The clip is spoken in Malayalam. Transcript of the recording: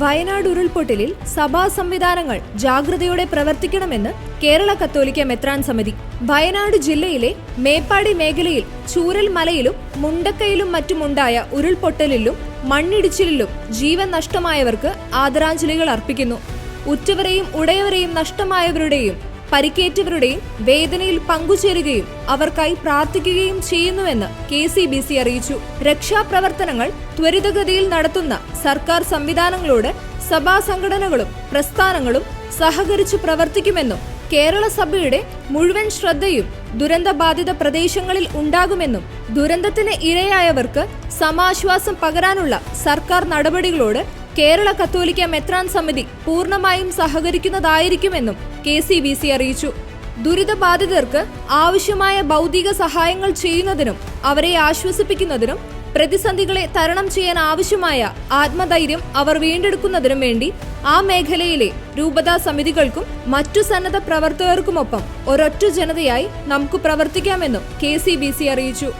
വയനാട് ഉരുൾപൊട്ടലിൽ സഭാ സംവിധാനങ്ങൾ ജാഗ്രതയോടെ പ്രവർത്തിക്കണമെന്ന് കേരള കത്തോലിക്ക മെത്രാൻ സമിതി. വയനാട് ജില്ലയിലെ മേപ്പാടി മേഖലയിൽ ചൂരൽ മലയിലും മുണ്ടക്കയിലും മറ്റുമുണ്ടായ ഉരുൾപൊട്ടലിലും മണ്ണിടിച്ചിലിലും ജീവൻ നഷ്ടമായവർക്ക് ആദരാഞ്ജലികൾ അർപ്പിക്കുന്നു. ഉറ്റവരെയും ഉടയവരെയും നഷ്ടമായവരുടെയും പരിക്കേറ്റവരുടെയും വേദനയിൽ പങ്കുചേരുകയും അവർക്കായി പ്രാർത്ഥിക്കുകയും ചെയ്യുന്നുവെന്ന് KCBC അറിയിച്ചു. രക്ഷാപ്രവർത്തനങ്ങൾ ത്വരിതഗതിയിൽ നടത്തുന്ന സർക്കാർ സംവിധാനങ്ങളോട് സഭാ സംഘടനകളും പ്രസ്ഥാനങ്ങളും സഹകരിച്ചു പ്രവർത്തിക്കുമെന്നും കേരള സഭയുടെ മുഴുവൻ ശ്രദ്ധയും ദുരന്തബാധിത പ്രദേശങ്ങളിൽ ഉണ്ടാകുമെന്നും ദുരന്തത്തിന് ഇരയായവർക്ക് സമാശ്വാസം പകരാനുള്ള സർക്കാർ നടപടികളോട് കേരള കത്തോലിക്ക മെത്രാൻ സമിതി പൂർണ്ണമായും സഹകരിക്കുന്നതായിരിക്കുമെന്നും KCBC അറിയിച്ചു. ദുരിതബാധിതർക്ക് ആവശ്യമായ ഭൗതിക സഹായങ്ങൾ ചെയ്യുന്നതിനും അവരെ ആശ്വസിപ്പിക്കുന്നതിനും പ്രതിസന്ധികളെ തരണം ചെയ്യാൻ ആവശ്യമായ ആത്മധൈര്യം അവർ വീണ്ടെടുക്കുന്നതിനും വേണ്ടി ആ മേഖലയിലെ രൂപതാ സമിതികൾക്കും മറ്റു സന്നദ്ധ പ്രവർത്തകർക്കുമൊപ്പം ഒരൊറ്റ ജനതയായി നമുക്ക് പ്രവർത്തിക്കാമെന്നും KCBC അറിയിച്ചു.